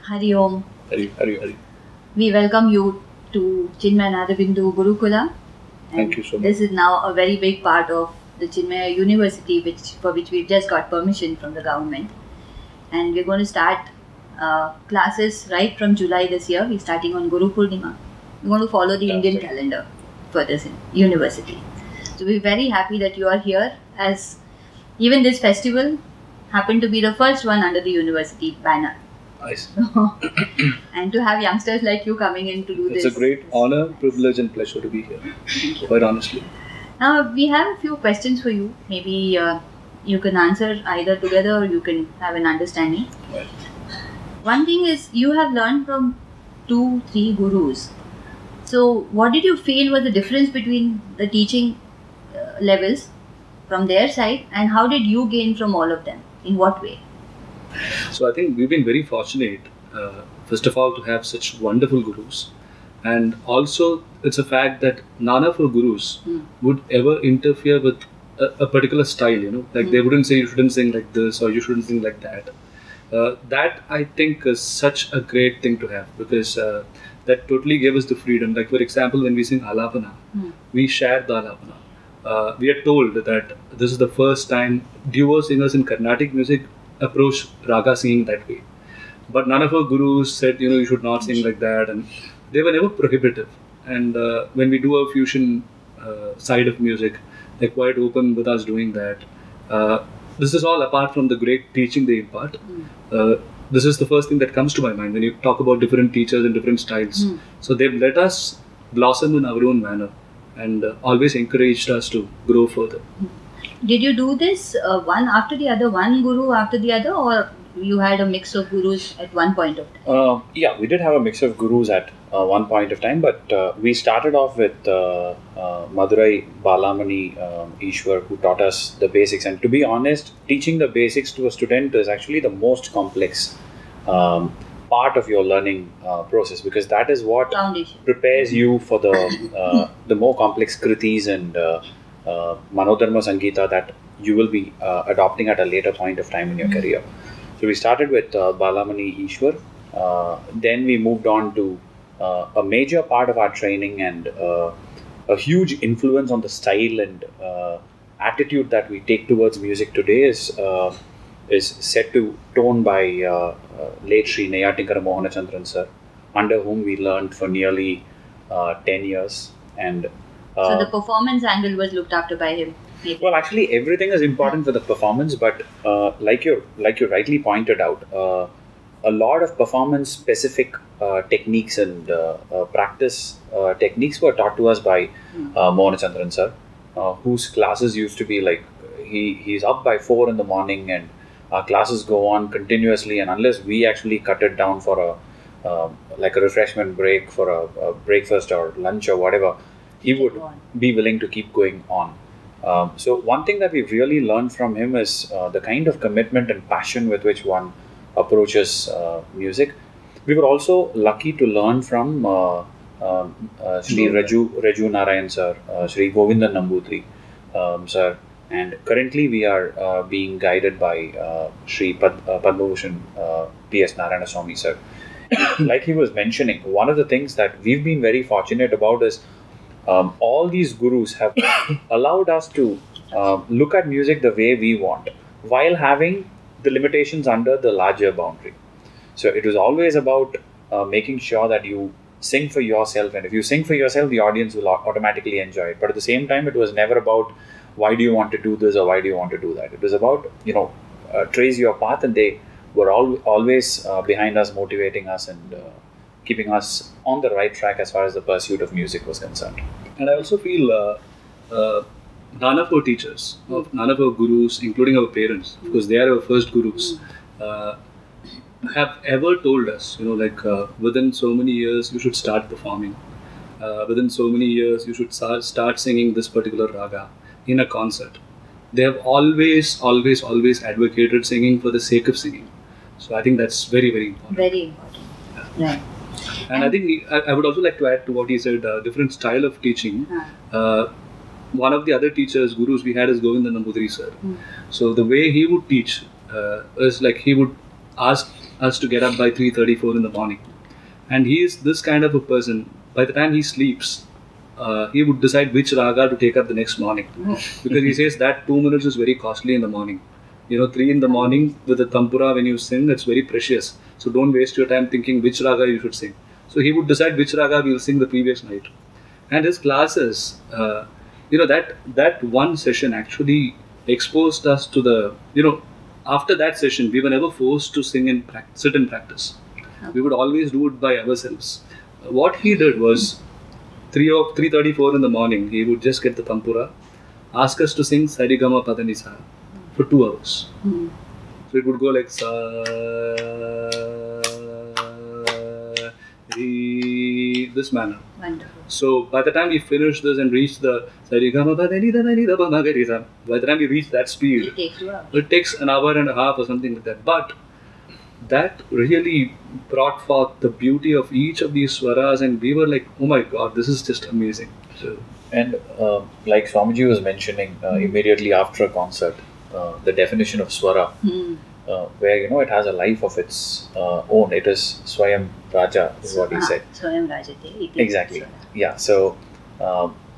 Hari Om. Hari. We welcome you to Chinmaya Naada Bindu Gurukula. Thank you so much. This is now a very big part of the Chinmaya University, for which we've just got permission from the government. And we're going to start classes right from July this year. We're starting on Guru Purnima. We're going to follow the Indian calendar for this university. So we're very happy that you are here, as even this festival happened to be the first one under the university banner. Nice. And to have youngsters like you coming in to do this. It's a great honor, privilege and pleasure to be here. Thank you. Quite honestly. Now we have a few questions for you. Maybe you can answer either together or you can have an understanding. Right. One thing is, you have learned from 2-3 gurus. So what did you feel was the difference between the teaching levels from their side, and how did you gain from all of them? In what way? So I think we've been very fortunate, first of all, to have such wonderful gurus. And also, it's a fact that none of our gurus would ever interfere with a particular style, Like they wouldn't say you shouldn't sing like this or you shouldn't sing like that. That I think is such a great thing to have, because that totally gave us the freedom. Like for example, when we sing Alapana, we share the Alapana. We are told that this is the first time duo singers in Carnatic music approach raga singing that way. But none of our gurus said, you should not sing like that, and they were never prohibitive. And when we do a fusion side of music, they're quite open with us doing that. This is all apart from the great teaching they impart. This is the first thing that comes to my mind when you talk about different teachers and different styles. So they've let us blossom in our own manner and always encouraged us to grow further. Did you do this one after the other, one guru after the other, or you had a mix of gurus at one point of time? Yeah, we did have a mix of gurus at one point of time, but we started off with Madurai Balamani Ishwar, who taught us the basics. And to be honest, teaching the basics to a student is actually the most complex part of your learning process, because that is what prepares you for the more complex kritis and Manodharma Sangeeta that you will be adopting at a later point of time in your career. So we started with Balamani Ishwar. Then we moved on to a major part of our training, and a huge influence on the style and attitude that we take towards music today is set to tone by late Sri Trichur Mohan sir, under whom we learned for nearly 10 years. And so the performance angle was looked after by him. Maybe. Well, actually, everything is important for the performance, but like you rightly pointed out, a lot of performance-specific techniques and practice techniques were taught to us by Mohan sir, whose classes used to be like he's up by 4 in the morning, and our classes go on continuously, and unless we actually cut it down for a refreshment break, for a breakfast or lunch or whatever, he would be willing to keep going on. So one thing that we've really learned from him is the kind of commitment and passion with which one approaches music. We were also lucky to learn from Sri Raju Narayan sir, Sri Govindan Nambutri sir, and currently we are being guided by Sri Padmabhushan P.S. Narayana Swami sir. Like he was mentioning, one of the things that we've been very fortunate about is all these gurus have allowed us to look at music the way we want, while having the limitations under the larger boundary. So it was always about making sure that you sing for yourself, and if you sing for yourself, the audience will automatically enjoy it. But at the same time, it was never about why do you want to do this or why do you want to do that. It was about, trace your path, and they were always behind us, motivating us and keeping us on the right track as far as the pursuit of music was concerned. And I also feel none of our teachers, none of our gurus, including our parents, because they are our first gurus, have ever told us, within so many years you should start performing. Within so many years you should start singing this particular raga in a concert. They have always advocated singing for the sake of singing. So I think that's very, very important. Very important. Yeah. Right. And I think I would also like to add to what he said, different style of teaching. One of the other teachers, gurus we had is Govindan Nambutri sir. So the way he would teach is like he would ask us to get up by 3:34 in the morning. And he is this kind of a person. By the time he sleeps, he would decide which raga to take up the next morning, because he says that 2 minutes is very costly in the morning. 3 in the morning with the tampura when you sing, that's very precious. So don't waste your time thinking which raga you should sing. So he would decide which raga we'll sing the previous night. And his classes, that one session actually exposed us to the, after that session, we were never forced to sing and sit and practice. We would always do it by ourselves. What he did was 3:34 in the morning, he would just get the tampura, ask us to sing Sarigama Padanisa for 2 hours. So it would go like Sa, Re, this manner. Wonderful. So by the time we finished this and reached the Sarigama Padanisa, by the time we reached that speed, It takes 2 hours. it takes an hour and a half or something like that. But that really brought forth the beauty of each of these swaras, and we were like, oh my god, this is just amazing. So, And like Swamiji was mentioning immediately after a concert, the definition of swara, where it has a life of its own. It is Swayam Raja, is what he said. Swayam Rajate. Exactly. Yeah. So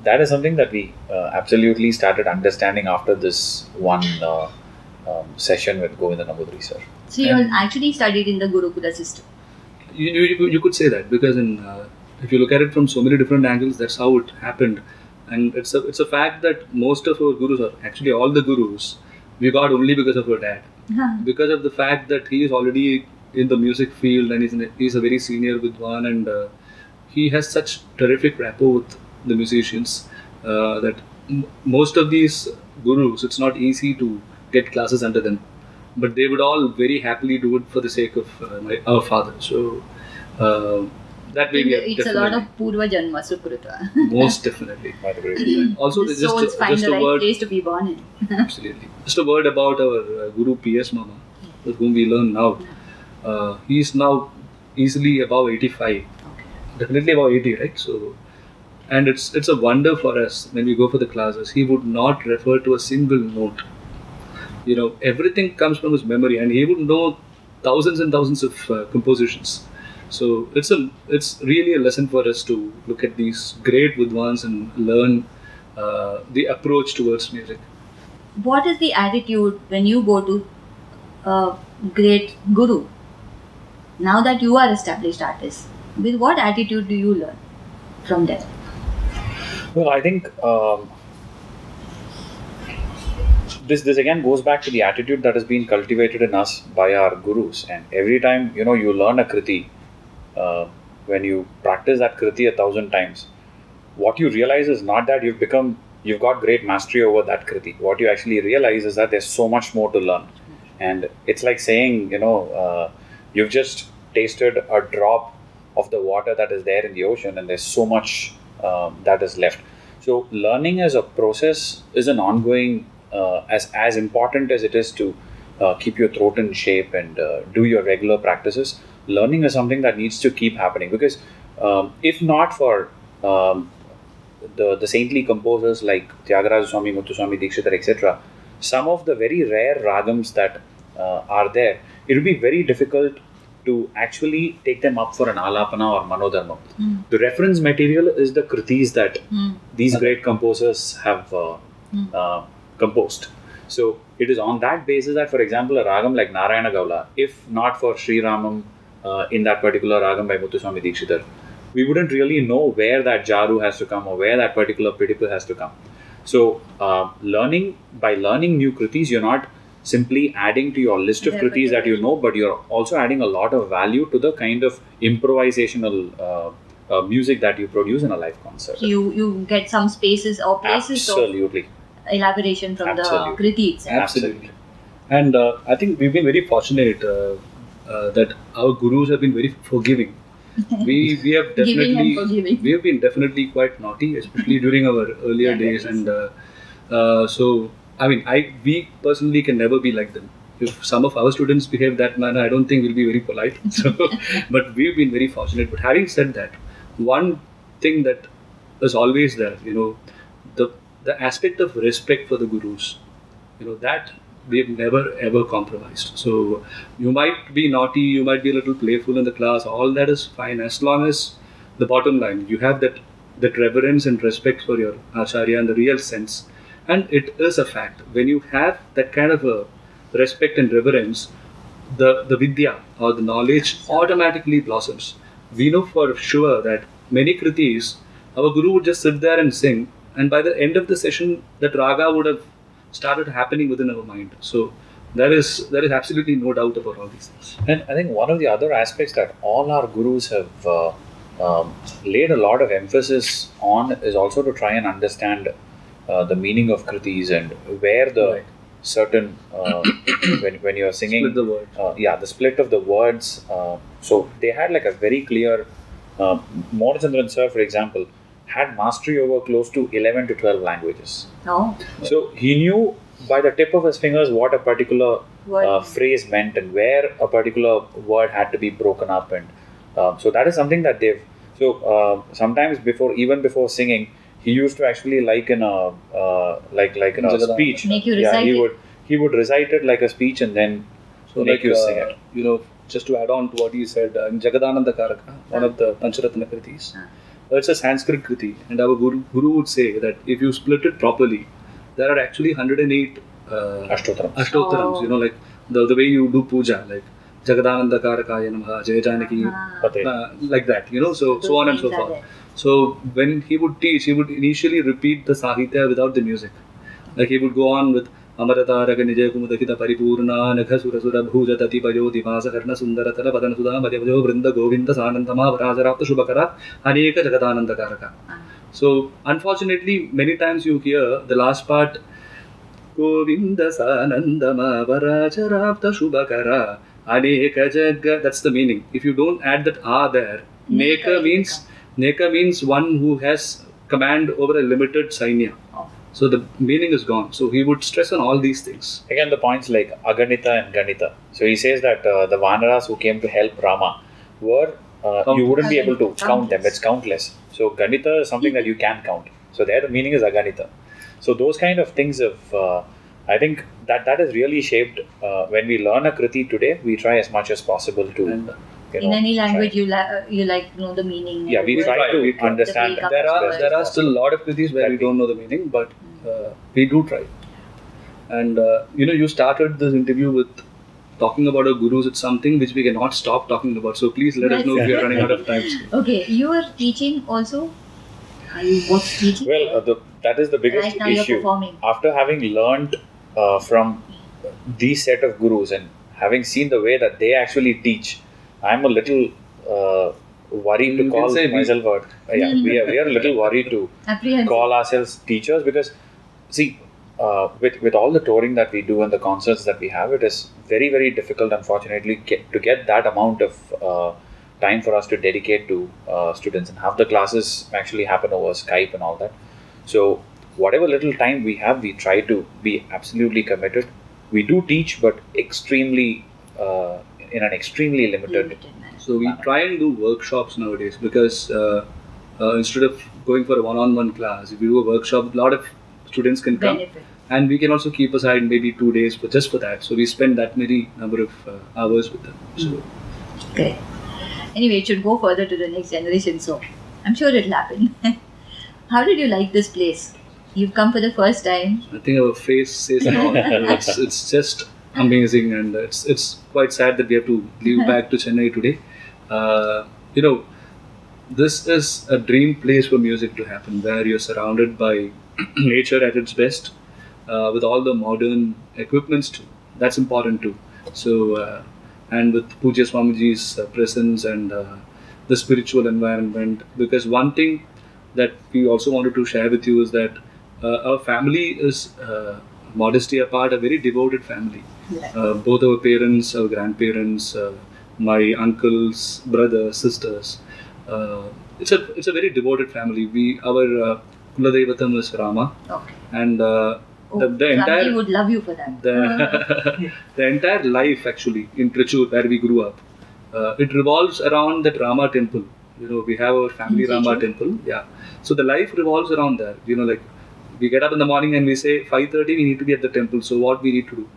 that is something that we absolutely started understanding after this one session with Govinda Nambudri sir. So you actually studied in the Gurukula system. you could say that, because if you look at it from so many different angles, that's how it happened. And it's a fact that most of our gurus, or actually all the gurus, we got only because of our dad. Because of the fact that he is already in the music field, and he's a very senior Vidwan, and he has such terrific rapport with the musicians that most of these gurus, it's not easy to get classes under them. But they would all very happily do it for the sake of our father. So that way we have It's a lot of Purva Janma Sukrita. most definitely. Also, The souls find the right place to be born in. Absolutely. Just a word about our Guru P.S. Mama, with whom we learn now. He is now easily above 85. Definitely above 80, right? So, and it's a wonder for us when we go for the classes. He would not refer to a single note. Everything comes from his memory, and he would know thousands and thousands of compositions. So it's really a lesson for us to look at these great Vidwans and learn the approach towards music. What is the attitude when you go to a great guru? Now that you are established artist, with what attitude do you learn from them? Well, I think this again goes back to the attitude that has been cultivated in us by our gurus. And every time you learn a kriti, when you practice that kriti 1,000 times, what you realize is not that you've got great mastery over that kriti. What you actually realize is that there's so much more to learn. And it's like saying, you've just tasted a drop of the water that is there in the ocean, and there's so much that is left. So learning as a process is an ongoing, as important as it is to keep your throat in shape and do your regular practices. Learning is something that needs to keep happening, because if not for the saintly composers like Tyagaraja Swami, Muthuswami Dikshitar, etc., some of the very rare ragams that are there, it will be very difficult to actually take them up for an alapana or manodharma. The reference material is the kritis that these great composers have composed. So it is on that basis that, for example, a ragam like Narayana Gaula, if not for Sri Ramam in that particular ragam by Muthuswami Dikshitar, we wouldn't really know where that jaru has to come or where that particular pidippu has to come. So by learning new kritis, you're not simply adding to your list of kritis that you know, but you're also adding a lot of value to the kind of improvisational music that you produce in a live concert. You get some spaces or places Absolutely. of elaboration from the kriti itself. Absolutely. And I think we've been very fortunate that our gurus have been very forgiving. We have been definitely quite naughty, especially during our earlier days, and so we personally can never be like them. If some of our students behave that manner, I don't think we'll be very polite. So, but we've been very fortunate. But having said that, one thing that is always there, the aspect of respect for the gurus, that we've never ever compromised. So you might be naughty, you might be a little playful in the class, all that is fine as long as the bottom line you have that reverence and respect for your acharya in the real sense. And it is a fact, when you have that kind of a respect and reverence, the vidya or the knowledge automatically blossoms. We know for sure that many kritis, our guru would just sit there and sing, and by the end of the session that raga would have started happening within our mind. So there is absolutely no doubt about all these things. And I think one of the other aspects that all our gurus have laid a lot of emphasis on is also to try and understand the meaning of kritis and where the certain when you are singing Split the word. the split of the words. So they had like a very clear Mohanachandran sir, for example, had mastery over close to 11 to 12 languages. Oh. So he knew by the tip of his fingers what a particular Word. phrase meant and where a particular word had to be broken up. And so that is something that they've. So sometimes even before singing, he used to actually liken a speech. Make you recite it. He would recite it like a speech and then make you sing it. You know, just to add on to what he said, in Jagadananda Karaka, one of the Pancharatna Kritis, it's a Sanskrit Kriti, and our guru would say that if you split it properly, there are actually 108 Ashtotarams. Oh. You know, like the way you do puja, like Jagadananda Karakaya Namaha, Jaya Janaki, like that, you know, so on and so things are forth. So when he would teach, he would initially repeat the Sahitya without the music. Like he would go on with Amarataraka Nijaya Kumudakita Paripurna Nagha Surasura Bhuja Tati Pajo Divasa Karna Sundaratara Padana Sudha Madhavajo Vrinda Govinda Sanantama Vrajarapta Shubhakara Aneka Jagadananda Karaka. So unfortunately, many times you hear the last part Govinda Sanandama Vrajarapta Shubhakara Aneka Jaga. That's the meaning. If you don't add that A there, Neka means one who has command over a limited sainya. So the meaning is gone. So he would stress on all these things. Again, the points like Aganita and Ganita. So he says that the Vanaras who came to help Rama were, you wouldn't be able to count them. It's countless. So Ganita is something that you can count. So there the meaning is Aganita. So those kind of things of, I think that has really shaped, when we learn a kriti today, we try as much as possible to... in any language you know the meaning. Yeah, we try to understand. There are still a lot of kritis where we don't know the meaning, but we do try. And you started this interview with talking about our gurus. It's something which we cannot stop talking about. So please let us know if we are running out of time. Okay, you are teaching also. What's teaching? Well, that is the biggest right now issue. You're performing. After having learned from these set of gurus and having seen the way that they actually teach, I'm a little worried to call myself out. We are a little worried to call ourselves teachers because, see, with all the touring that we do and the concerts that we have, it is very, very difficult, unfortunately, to get that amount of time for us to dedicate to students, and have the classes actually happen over Skype and all that. So whatever little time we have, we try to be absolutely committed. We do teach, but extremely in an extremely limited manner. So we try and do workshops nowadays because instead of going for a one-on-one class, if we do a workshop, a lot of students can come. Benefit. And we can also keep aside maybe 2 days just for that. So we spend that many number of hours with them. So. Great. Anyway, it should go further to the next generation, so I'm sure it'll happen. How did you like this place? You've come for the first time. I think our face says it all. It's just amazing, and it's quite sad that we have to leave back to Chennai today. This is a dream place for music to happen, where you're surrounded by nature at its best, with all the modern equipments too. That's important too. So, and with Pujya Swamiji's presence and the spiritual environment. Because one thing that we also wanted to share with you is that our family is, modesty apart, a very devoted family. Both our parents, our grandparents, my uncles, brothers, sisters. It's a very devoted family. Our Kuladevatam is Rama, and the entire would love you for that. The entire life actually in Trichur, where we grew up, it revolves around that Rama temple. We have our family Rama temple. Yeah, so the life revolves around there. Like we get up in the morning and we say 5:30 we need to be at the temple. So what we need to do?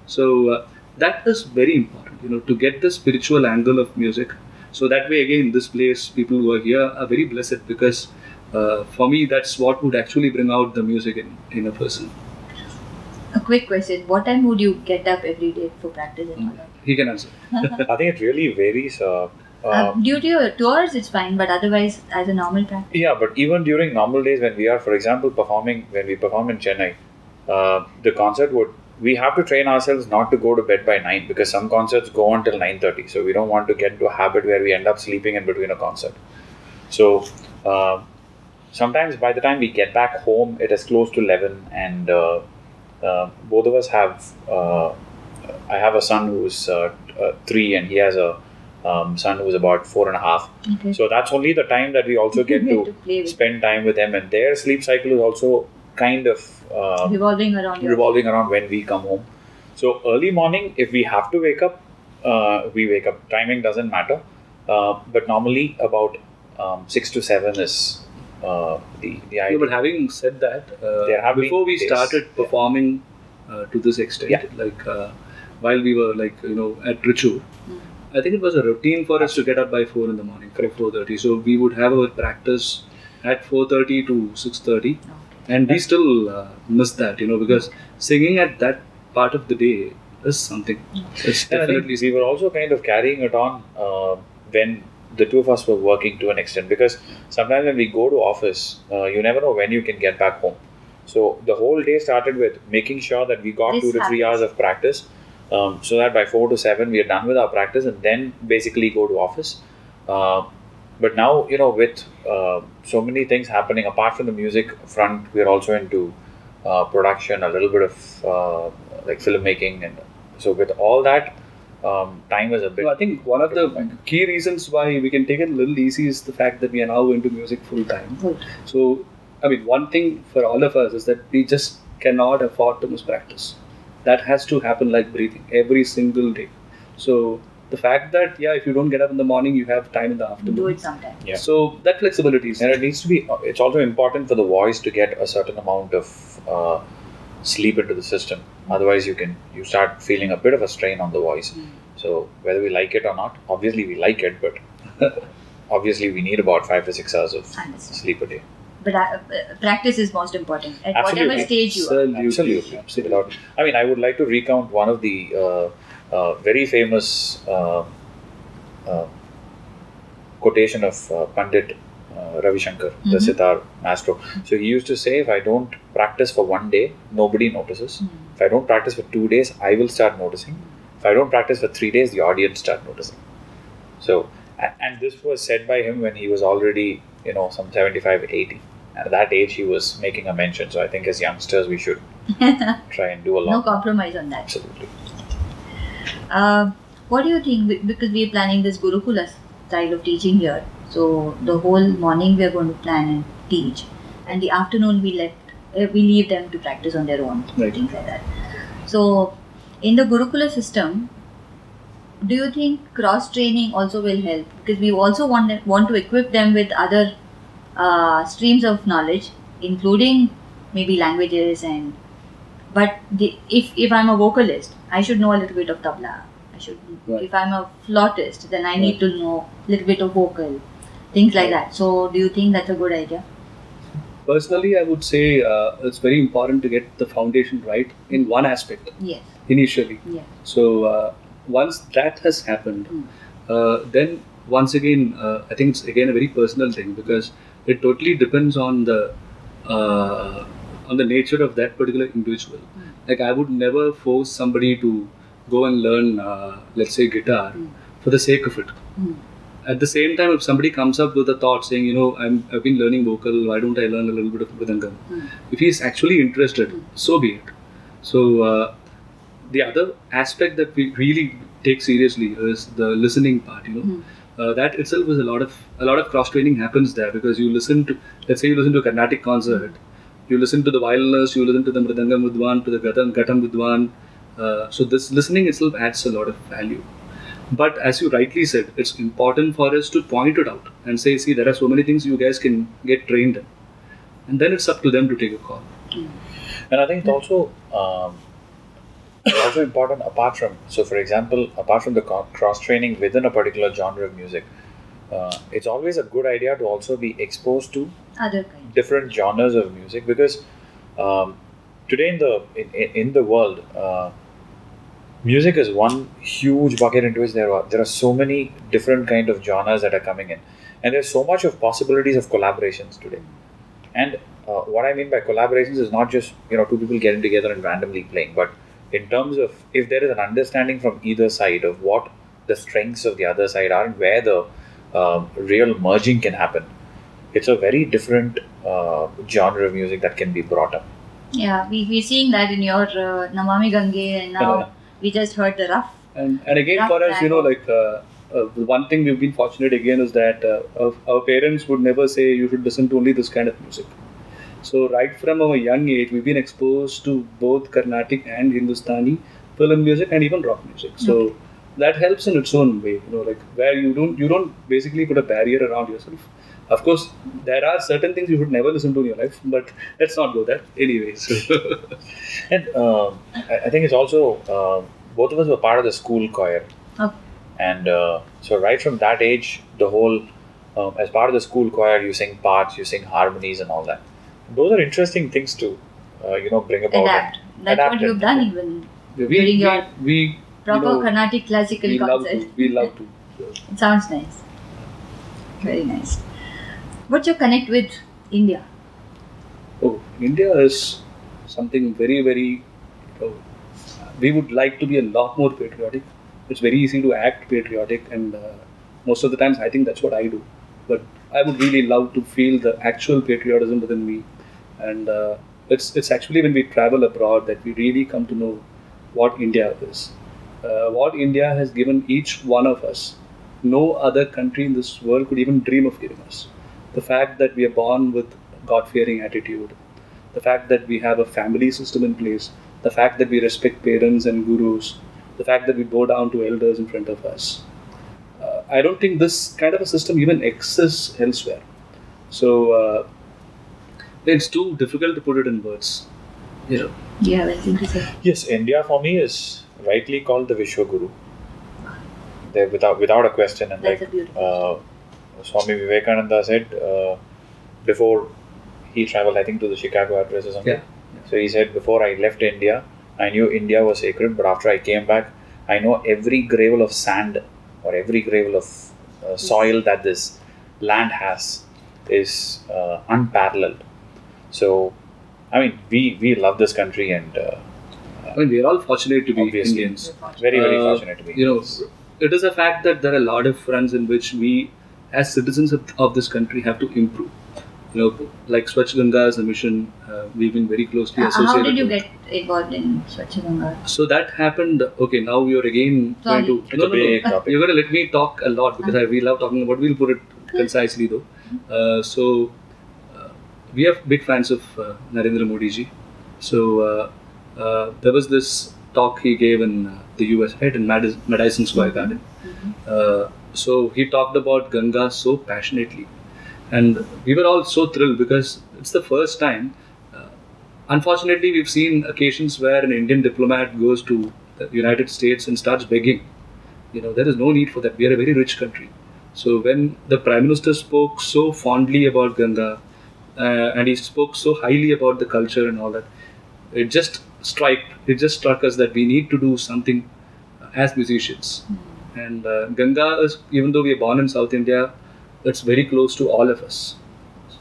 So that is very important, to get the spiritual angle of music. So that way, again, this place, people who are here are very blessed, because for me, that's what would actually bring out the music in a person. A quick question: what time would you get up every day for practice and all that? He can answer. I think it really varies. Due to your tours, it's fine, but otherwise, as a normal practice. Yeah, but even during normal days when we are, for example, when we perform in Chennai, the concert we have to train ourselves not to go to bed by 9, because some concerts go on till 9:30. So we don't want to get into a habit where we end up sleeping in between a concert. So sometimes by the time we get back home, it is close to 11, and both of us have. I have a son who's 3, and he has a son who's about 4.5. Okay. So that's only the time that we also get To play to with. spend time with them, and their sleep cycle is also kind of Revolving around when we come home. So early morning, if we have to wake up, we wake up. Timing doesn't matter, but normally about 6 to 7 is the Yeah, idea. but having said that, There have been before we days- started performing to this extent, Yeah. while we were at Trichur, I think it was a routine for us to get up by 4 in the morning, 4:30. So we would have our practice at 4:30 to 6:30, and we still miss that, because singing at that part of the day is something. It's And I think definitely we were also kind of carrying it on when the two of us were working to an extent, because sometimes when we go to office, you never know when you can get back home. So the whole day started with making sure that we got This 2 to 3 hours happens. of practice, so that by 4 to 7 we are done with our practice and then basically go to office. But now, with so many things happening apart from the music front, we are also into production, a little bit of like filmmaking, and so with all that, time is a bit. So I think one of the key reasons why we can take it a little easy is the fact that we are now into music full time. Full. So, I mean, one thing for all of us is that we just cannot afford to miss practice. That has to happen like breathing every single day. So, the fact that, if you don't get up in the morning, you have time in the afternoon. Do it sometime. Yeah. So, that flexibility is And it needs to be. It's also important for the voice to get a certain amount of sleep into the system. Otherwise, you start feeling a bit of a strain on the voice. So whether we like it or not, obviously we like it, but obviously we need about 5 to 6 hours of Understand. sleep a day. But practice is most important at Absolutely. whatever stage you are. Absolutely. I mean, I would like to recount one of the very famous quotation of Pandit Ravi Shankar, the sitar maestro. So he used to say, if I don't practice for 1 day, nobody notices. If I don't practice for 2 days, I will start noticing. If I don't practice for 3 days, the audience start noticing. So, and this was said by him when he was already, some 75, 80. At that age, he was making a mention. So I think as youngsters, we should try and do a lot. No compromise on that. Absolutely. What do you think? Because we are planning this Gurukula style of teaching here. So the whole morning we are going to plan and teach, and the afternoon we leave them to practice on their own, Right. things like that. So in the Gurukula system, do you think cross training also will help? Because we also want to equip them with other streams of knowledge, including maybe languages but if I'm a vocalist, I should know a little bit of tabla. Right. If I'm a flautist, then I need to know a little bit of vocal, things like that. So do you think that's a good idea? Personally, I would say it's very important to get the foundation right in one aspect Yes. initially. Yeah. So once that has happened, then once again, I think it's again a very personal thing, because it totally depends on the nature of that particular individual. Like, I would never force somebody to go and learn, let's say, guitar for the sake of it. At the same time, if somebody comes up with a thought saying, I've been learning vocal, why don't I learn a little bit of Mridangam? If he's actually interested, so be it. So the other aspect that we really take seriously is the listening part. That itself is a lot of cross training happens there, because you listen to, let's say you listen to a Carnatic concert, you listen to the violinist, you listen to the Mridangam Vidwan, to the Ghatam Vidwan. So this listening itself adds a lot of value. But as you rightly said, it's important for us to point it out and say, see, there are so many things you guys can get trained in. And then it's up to them to take a call. And I think it's also, it's also important apart from, so for example, apart from the cross training within a particular genre of music, it's always a good idea to also be exposed to Other kind. different genres of music, because today in the world, music is one huge bucket into which there are so many different kind of genres that are coming in, and there's so much of possibilities of collaborations today. And what I mean by collaborations is not just two people getting together and randomly playing, but in terms of if there is an understanding from either side of what the strengths of the other side are and where the real merging can happen, it's a very different genre of music that can be brought up. Yeah, we're seeing that in your Namami Gange, and now we just heard the rough. And again, Rough for us, track one thing we've been fortunate again is that our parents would never say you should listen to only this kind of music. So right from our young age, we've been exposed to both Carnatic and Hindustani film music and even rock music. So that helps in its own way, where you don't basically put a barrier around yourself. Of course, there are certain things you should never listen to in your life, but let's not go there. Anyways. And I think it's also, both of us were part of the school choir. Okay. And so right from that age, the whole, as part of the school choir, you sing parts, you sing harmonies and all that. Those are interesting things to, bring about. Adapt. That's adapt what you've and- done even we, during your we proper Carnatic classical we love concert. to. We love to. It sounds nice. Very nice. What's your connect with India? Oh, India is something very, very. We would like to be a lot more patriotic. It's very easy to act patriotic, and most of the times I think that's what I do. But I would really love to feel the actual patriotism within me, and it's actually when we travel abroad that we really come to know what India is, what India has given each one of us. No other country in this world could even dream of giving us. The fact that we are born with God-fearing attitude, the fact that we have a family system in place, the fact that we respect parents and gurus, the fact that we bow down to elders in front of us. I don't think this kind of a system even exists elsewhere. So it's too difficult to put it in words. Yeah, I think so. Yes, India for me is rightly called the Vishwa Guru. They're without a question. And That's a beautiful Swami Vivekananda said before he traveled, I think, to the Chicago address or something. Yeah. So he said, before I left India, I knew India was sacred, but after I came back, I know every gravel of sand or every gravel of soil that this land has is unparalleled. So, I mean, we love this country, and we're all fortunate to be Obviously. Indians. very, very fortunate to be. It is a fact that there are a lot of fronts in which we, as citizens of this country, have to improve. Like Swachh Ganga as a mission, we've been very closely associated. How did you with. get involved in Swachh Ganga? So that happened. Okay, now we are again Sorry. going to. It's a big topic. You're going to let me talk a lot because we love talking about. We'll put it concisely though. So we are big fans of Narendra Modi ji. So there was this talk he gave in the US, right, in Madison Square Garden. So he talked about Ganga so passionately, and we were all so thrilled because it's the first time. Unfortunately, we've seen occasions where an Indian diplomat goes to the United States and starts begging. There is no need for that. We are a very rich country. So when the Prime Minister spoke so fondly about Ganga, and he spoke so highly about the culture and all that, it just struck us that we need to do something as musicians. And Ganga is, even though we are born in South India, it's very close to all of us.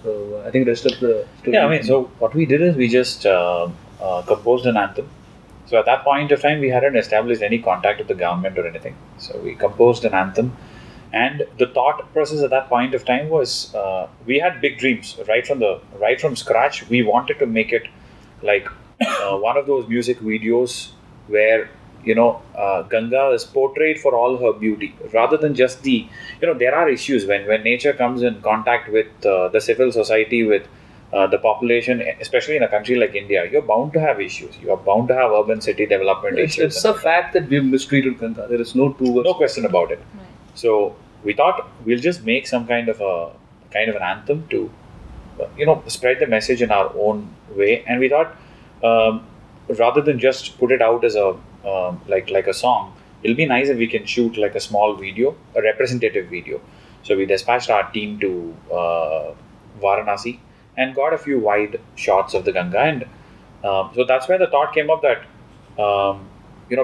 So I think rest of the story. Yeah, I mean, so what we did is we just composed an anthem. So at that point of time, we hadn't established any contact with the government or anything. So we composed an anthem, and the thought process at that point of time was we had big dreams right from scratch. We wanted to make it like one of those music videos where Ganga is portrayed for all her beauty, rather than just the, there are issues when nature comes in contact with the civil society, with the population, especially in a country like India. You're bound to have issues. You are bound to have urban city development issues. It's a fact that we've mistreated Ganga. There is no no question about it. Right. So we thought we'll just make some kind of an anthem to, spread the message in our own way. And we thought, rather than just put it out as a like a song, it'll be nice if we can shoot like a small video, a representative video. So we dispatched our team to Varanasi and got a few wide shots of the Ganga, and so that's where the thought came up that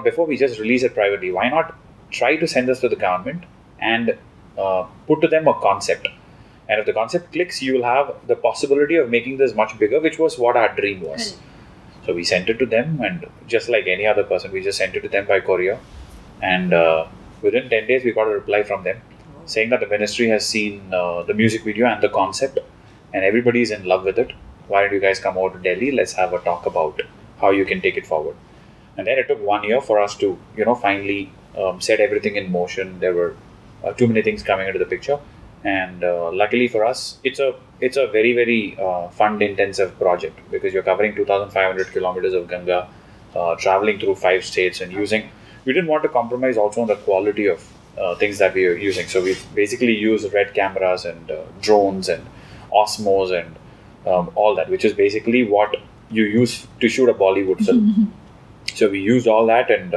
before we just release it privately, why not try to send this to the government and put to them a concept. And if the concept clicks, you will have the possibility of making this much bigger, which was what our dream was. So we sent it to them, and just like any other person, we just sent it to them by courier. And within 10 days, we got a reply from them saying that the ministry has seen the music video and the concept, and everybody is in love with it. Why don't you guys come over to Delhi? Let's have a talk about how you can take it forward. And then it took 1 year for us to, finally set everything in motion. There were too many things coming into the picture. And luckily for us, it's a very, very fund-intensive project because you're covering 2,500 kilometers of Ganga, traveling through 5 states and using. We didn't want to compromise also on the quality of things that we were using. So we basically used RED cameras and drones and Osmos and all that, which is basically what you use to shoot a Bollywood film. So we used all that and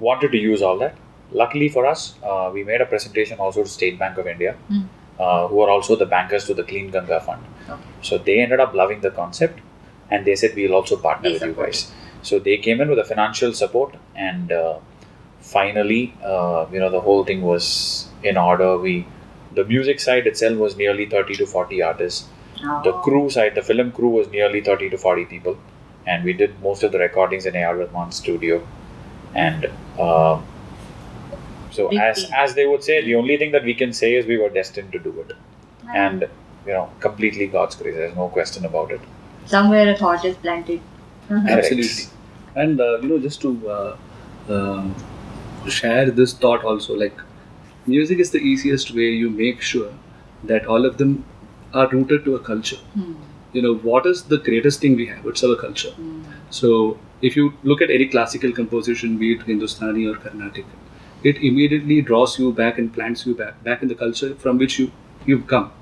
wanted to use all that. Luckily for us, we made a presentation also to State Bank of India, who are also the bankers to the Clean Ganga Fund. Okay. So they ended up loving the concept, and they said we'll also partner with you guys. So they came in with a financial support, and finally, the whole thing was in order. The music side itself was nearly 30 to 40 artists. Oh. The crew side, the film crew was nearly 30 to 40 people, and we did most of the recordings in A.R. Rahman's studio, and. So as they would say, the only thing that we can say is we were destined to do it, and completely God's grace. There's no question about it. Somewhere a thought is planted. Absolutely. And just to share this thought also, like music is the easiest way you make sure that all of them are rooted to a culture. What is the greatest thing we have? It's our culture. So if you look at any classical composition, be it Hindustani or Carnatic, it immediately draws you back and plants you back in the culture from which you've come.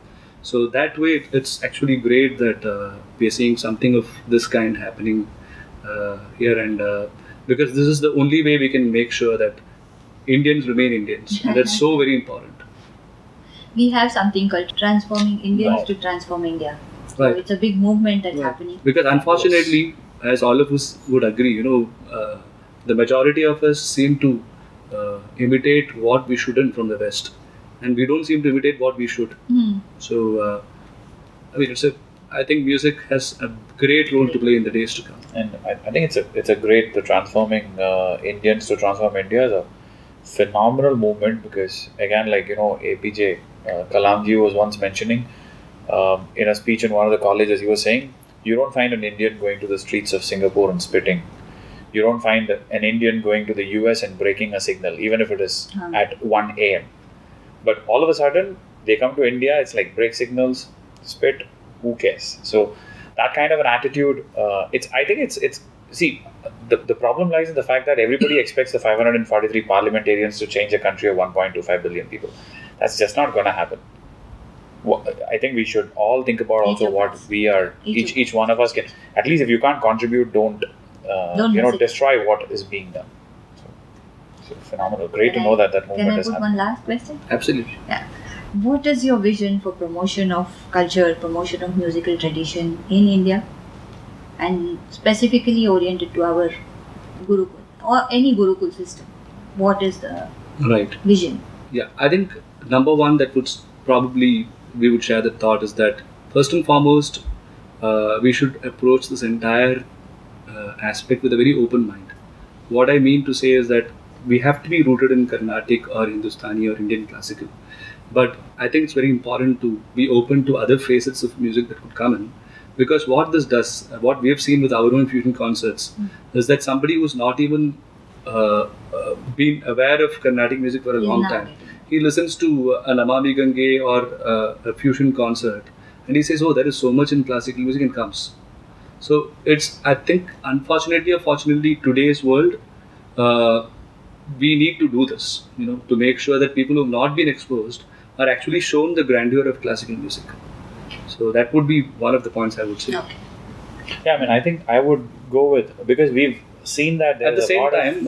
So that way, it's actually great that we are seeing something of this kind happening here, and because this is the only way we can make sure that Indians remain Indians, and that's so very important. We have something called Transforming Indians to Transform India. So Right. it's a big movement that's happening. Because unfortunately, as all of us would agree, the majority of us seem to imitate what we shouldn't from the West, and we don't seem to imitate what we should. So, I think music has a great role to play in the days to come. And I think it's a great, the transforming Indians to transform India is a phenomenal movement, because again, like APJ Kalamji was once mentioning in a speech in one of the colleges, he was saying, you don't find an Indian going to the streets of Singapore and spitting. You don't find an Indian going to the US and breaking a signal, even if it is at 1 a.m. But all of a sudden, they come to India, it's like break signals, spit, who cares? So that kind of an attitude, the problem lies in the fact that everybody expects the 543 parliamentarians to change a country of 1.25 billion people. That's just not going to happen. I think we should all think about also what we are, each one of us can, at least if you can't contribute, don't destroy what is being done. So phenomenal. Great to know that movement has happened. Can I put one last question? Absolutely. Yeah. What is your vision for promotion of culture, promotion of musical tradition in India, and specifically oriented to our Gurukul or any Gurukul system? What is the vision? Yeah, I think number one that would probably we would share the thought is that first and foremost, we should approach this entire aspect with a very open mind. What I mean to say is that we have to be rooted in Carnatic or Hindustani or Indian classical, but I think it's very important to be open to other facets of music that could come in, because what this does, what we have seen with our own fusion concerts, is that somebody who's not even been aware of Carnatic music for a long time, he listens to an Namami Gange or a fusion concert, and he says, "Oh, there is so much in classical music," and comes. So it's, I think, unfortunately or fortunately, today's world, we need to do this, to make sure that people who have not been exposed are actually shown the grandeur of classical music. So that would be one of the points I would say. Okay. Yeah, I think I would go with, because we've seen that At the there's a same lot time,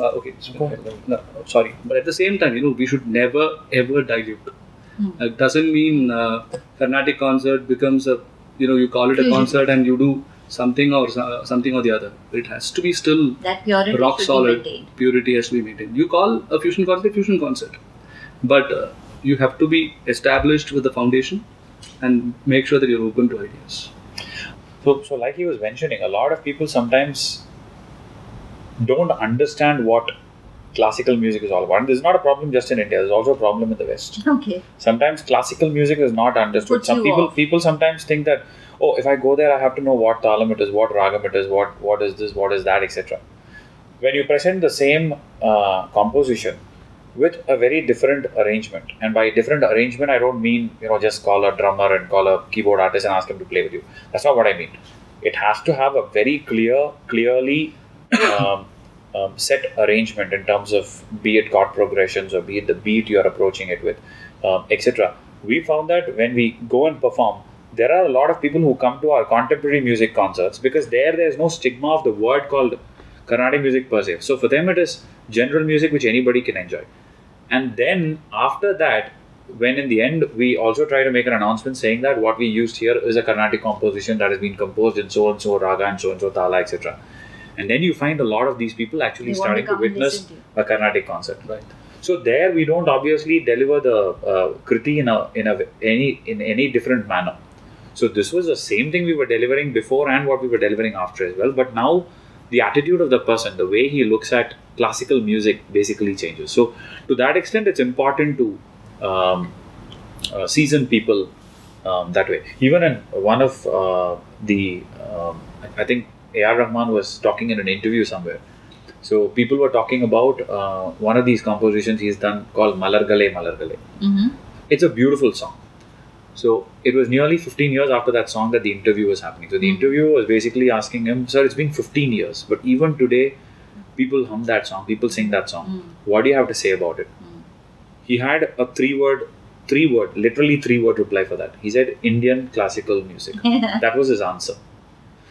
no, sorry, but at the same time, we should never ever dilute. It doesn't mean Carnatic concert becomes a, you call it a Fusion. concert and you do something or the other. It has to be still That purity rock should solid. be maintained. Purity has to be maintained. You call a fusion concert, but you have to be established with the foundation and make sure that you're open to ideas. So like he was mentioning, a lot of people sometimes don't understand what classical music is all about. And this is not a problem just in India. There's also a problem in the West. Okay. Sometimes classical music is not understood. Puts Some you off. people sometimes think that, oh, if I go there, I have to know what talam it is, what ragam it is, what is this, what is that, etc. When you present the same composition with a very different arrangement, and by different arrangement, I don't mean just call a drummer and call a keyboard artist and ask him to play with you. That's not what I mean. It has to have a very clearly set arrangement in terms of be it chord progressions or be it the beat you're approaching it with, etc. We found that when we go and perform, there are a lot of people who come to our contemporary music concerts because there's no stigma of the word called Carnatic music per se. So for them it is general music which anybody can enjoy. And then after that, when in the end we also try to make an announcement saying that what we used here is a Carnatic composition that has been composed in so and so raga and so tala, etc. And then you find a lot of these people actually They want to starting to come and witness listen to a Carnatic concert. Right. So there we don't obviously deliver the kriti in any different manner. So this was the same thing we were delivering before and what we were delivering after as well. But now the attitude of the person, the way he looks at classical music basically changes. So to that extent, it's important to season people that way. Even in one of I think A.R. Rahman was talking in an interview somewhere. So people were talking about one of these compositions he's done called Malargale Malargale. Mm-hmm. It's a beautiful song. So it was nearly 15 years after that song that the interview was happening. So the interviewer was basically asking him, sir, it's been 15 years, but even today, people hum that song, people sing that song. What do you have to say about it? He had a literally three word reply for that. He said, Indian classical music. That was his answer.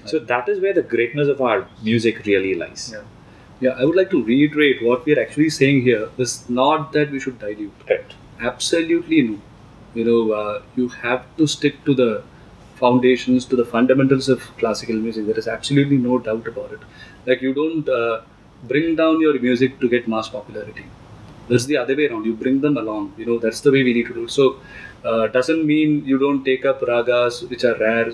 So that is where the greatness of our music really lies. Yeah, I would like to reiterate what we are actually saying here is not that we should dilute. Correct. Absolutely no. You have to stick to the foundations, to the fundamentals of classical music. There is absolutely no doubt about it. Like you don't bring down your music to get mass popularity. That's the other way around. You bring them along. That's the way we need to do it. So doesn't mean you don't take up ragas which are rare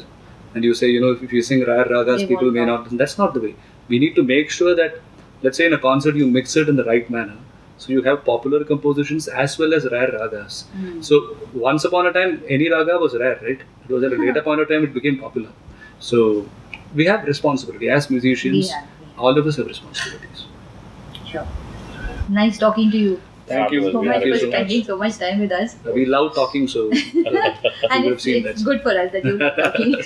and you say, if you sing rare ragas, They people won't may know. not. That's not the way. We need to make sure that, let's say in a concert, you mix it in the right manner. So you have popular compositions as well as rare ragas. So once upon a time, any raga was rare, right? It was at a later point of time, it became popular. So we have responsibility as musicians. We have. All of us have responsibilities. Sure. Nice talking to you. Thank you. So We much have for it so spending so much time with us. We love talking, so And you have seen it's that. good for us that you're talking.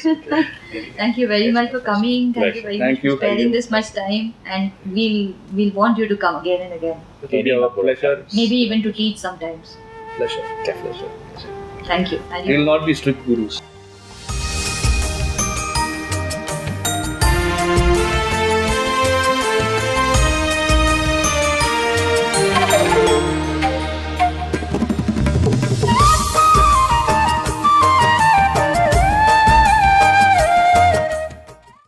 Thank you very much for coming. Thank you very Thank much you. for sparing this much time. And we'll want you to come again and again. It will be our pleasure. Maybe even to teach sometimes. Pleasure. Definitely. Thank you. And We you. will not be strict gurus.